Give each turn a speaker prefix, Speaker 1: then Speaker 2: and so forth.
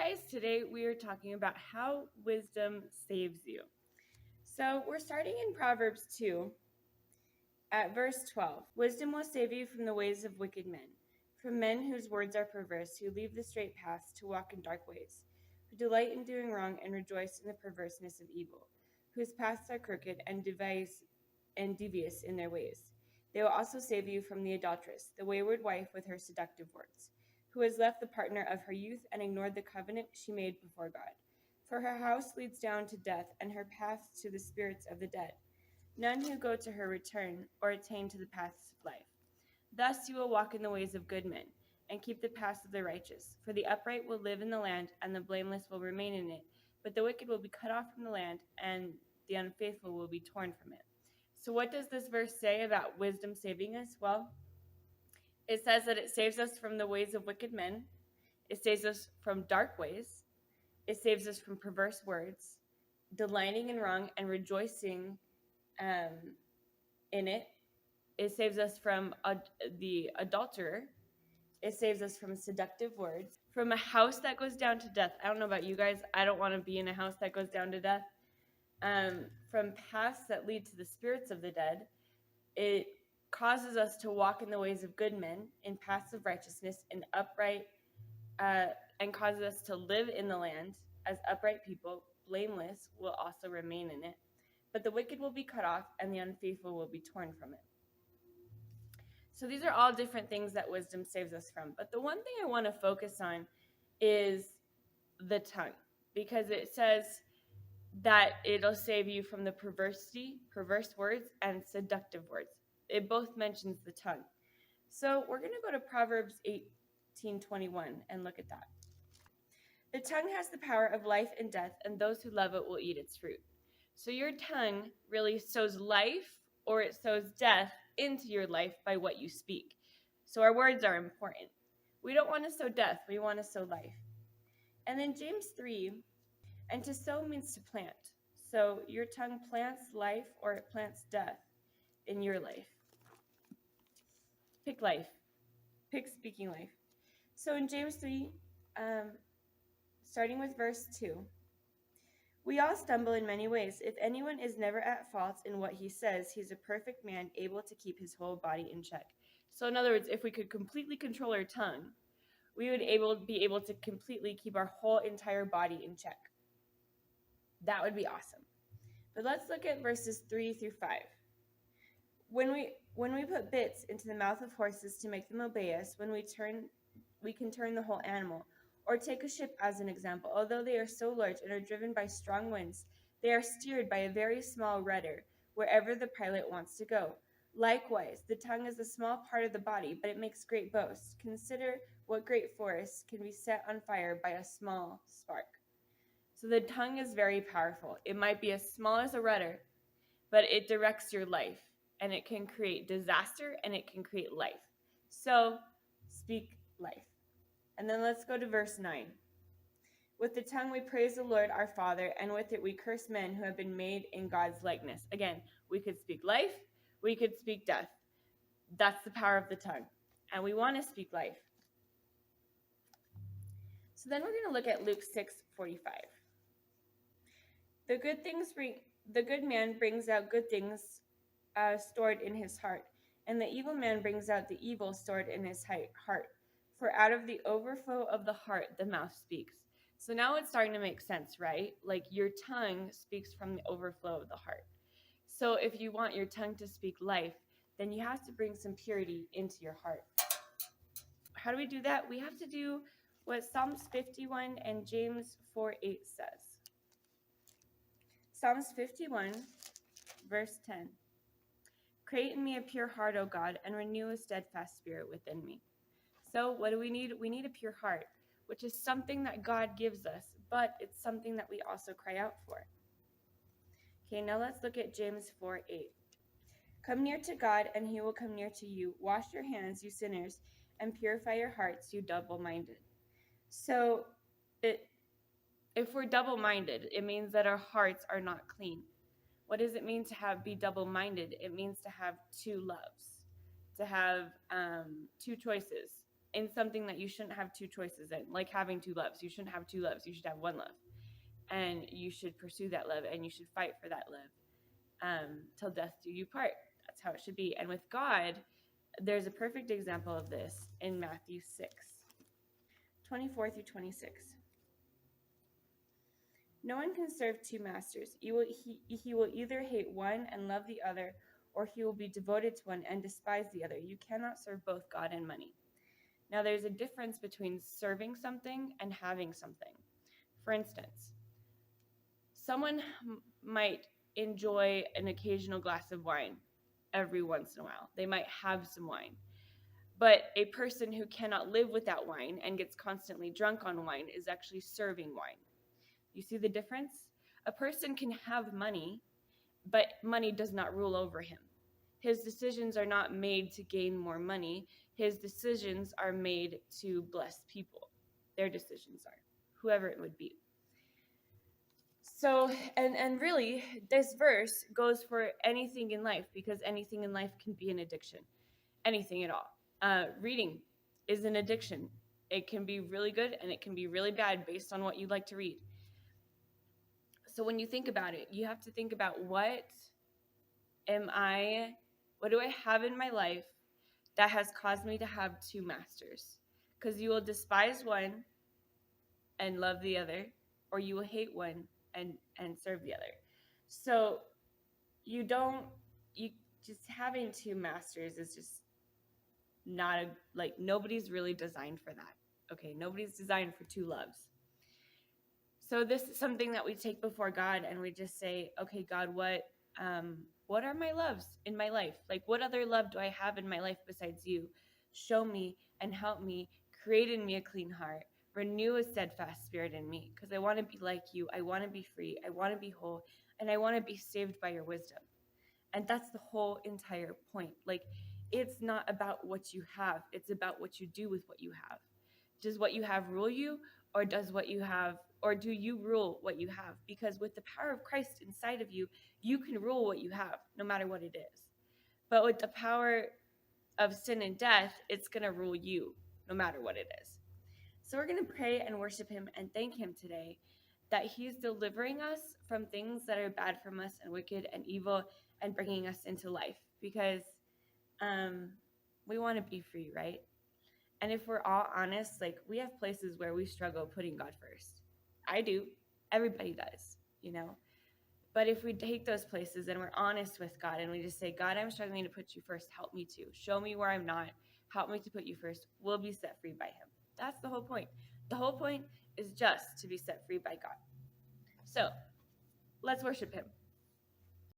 Speaker 1: guys, today we are talking about how wisdom saves you. So we're starting in Proverbs 2 at verse 12. Wisdom will save you from the ways of wicked men, from men whose words are perverse, who leave the straight paths to walk in dark ways, who delight in doing wrong and rejoice in the perverseness of evil, whose paths are crooked and devious in their ways. They will also save you from the adulteress, the wayward wife with her seductive words, who has left the partner of her youth and ignored the covenant she made before God. For her house leads down to death, and her paths to the spirits of the dead. None who go to her return or attain to the paths of life. Thus you will walk in the ways of good men, and keep the paths of the righteous. For the upright will live in the land, and the blameless will remain in it. But the wicked will be cut off from the land, and the unfaithful will be torn from it. So what does this verse say about wisdom saving us? Well, it says that it saves us from the ways of wicked men. It saves us from dark ways. It saves us from perverse words, delighting in wrong and rejoicing in it. It saves us from the adulterer. It saves us from seductive words, from a house that goes down to death. I don't know about you guys. I don't want to be in a house that goes down to death. From paths that lead to the spirits of the dead. It causes us to walk in the ways of good men, in paths of righteousness, and upright, and causes us to live in the land as upright people. Blameless will also remain in it. But the wicked will be cut off, and the unfaithful will be torn from it. So these are all different things that wisdom saves us from. But the one thing I want to focus on is the tongue, because it says that it'll save you from the perverse words, and seductive words. It both mentions the tongue. So we're going to go to Proverbs 18:21 and look at that. The tongue has the power of life and death, and those who love it will eat its fruit. So your tongue really sows life, or it sows death into your life by what you speak. So our words are important. We don't want to sow death, we want to sow life. And then James 3, and to sow means to plant. So your tongue plants life, or it plants death in your life. Pick life. Pick speaking life. So in James 3, starting with verse 2, we all stumble in many ways. If anyone is never at fault in what he says, he's a perfect man, able to keep his whole body in check. So in other words, if we could completely control our tongue, we would be able to completely keep our whole entire body in check. That would be awesome. But let's look at verses 3 through 5. When we put bits into the mouth of horses to make them obey us, we can turn the whole animal. Or take a ship as an example. Although they are so large and are driven by strong winds, they are steered by a very small rudder wherever the pilot wants to go. Likewise, the tongue is a small part of the body, but it makes great boasts. Consider what great forests can be set on fire by a small spark. So the tongue is very powerful. It might be as small as a rudder, but it directs your life, and it can create disaster, and it can create life. So speak life. And then let's go to verse 9. With the tongue we praise the Lord our Father, and with it we curse men who have been made in God's likeness. Again, we could speak life, we could speak death. That's the power of the tongue. And we want to speak life. So then we're going to look at Luke 6:45. The good man brings out good things stored in his heart, and the evil man brings out the evil stored in his heart. For out of the overflow of the heart, the mouth speaks. So now it's starting to make sense, right? Like your tongue speaks from the overflow of the heart. So if you want your tongue to speak life, then you have to bring some purity into your heart. How do we do that? We have to do what Psalms 51 and James 4:8 says. Psalms 51, verse 10. Create in me a pure heart, O God, and renew a steadfast spirit within me. So what do we need? We need a pure heart, which is something that God gives us, but it's something that we also cry out for. Okay, now let's look at James 4:8. Come near to God, and he will come near to you. Wash your hands, you sinners, and purify your hearts, you double-minded. So if we're double-minded, it means that our hearts are not clean. What does it mean to be double-minded? It means to have two loves, to have two choices. in something that you shouldn't have two choices in, like having two loves. You shouldn't have two loves. You should have one love. And you should pursue that love, and you should fight for that love till death do you part. That's how it should be. And with God, there's a perfect example of this in Matthew 6:24 through 26. No one can serve two masters. He will either hate one and love the other, or he will be devoted to one and despise the other. You cannot serve both God and money. Now, there's a difference between serving something and having something. For instance, someone might enjoy an occasional glass of wine every once in a while. They might have some wine. But a person who cannot live without wine and gets constantly drunk on wine is actually serving wine. You see the difference? A person can have money, but money does not rule over him. His decisions are not made to gain more money. His decisions are made to bless people. Their decisions are, whoever it would be. So, and really, this verse goes for anything in life, because anything in life can be an addiction. Anything at all. Reading is an addiction. It can be really good and it can be really bad based on what you like to read. So when you think about it, you have to think about what do I have in my life that has caused me to have two masters? Because you will despise one and love the other, or you will hate one and serve the other. So you just having two masters is just not nobody's really designed for that. Okay, nobody's designed for two loves. So this is something that we take before God, and we just say, okay, God, what are my loves in my life? Like, what other love do I have in my life besides you? Show me and help me. Create in me a clean heart. Renew a steadfast spirit in me, because I want to be like you. I want to be free. I want to be whole, and I want to be saved by your wisdom. And that's the whole entire point. Like, it's not about what you have. It's about what you do with what you have. Does what you have rule you, or do you rule what you have? Because with the power of Christ inside of you, you can rule what you have, no matter what it is. But with the power of sin and death, it's going to rule you, no matter what it is. So we're going to pray and worship him and thank him today that he's delivering us from things that are bad from us and wicked and evil, and bringing us into life, because we want to be free, right? And if we're all honest, like, we have places where we struggle putting God first. I do. Everybody does, But if we take those places and we're honest with God and we just say, God, I'm struggling to put you first. Help me to. Show me where I'm not. Help me to put you first. We'll be set free by him. That's the whole point. The whole point is just to be set free by God. So let's worship him.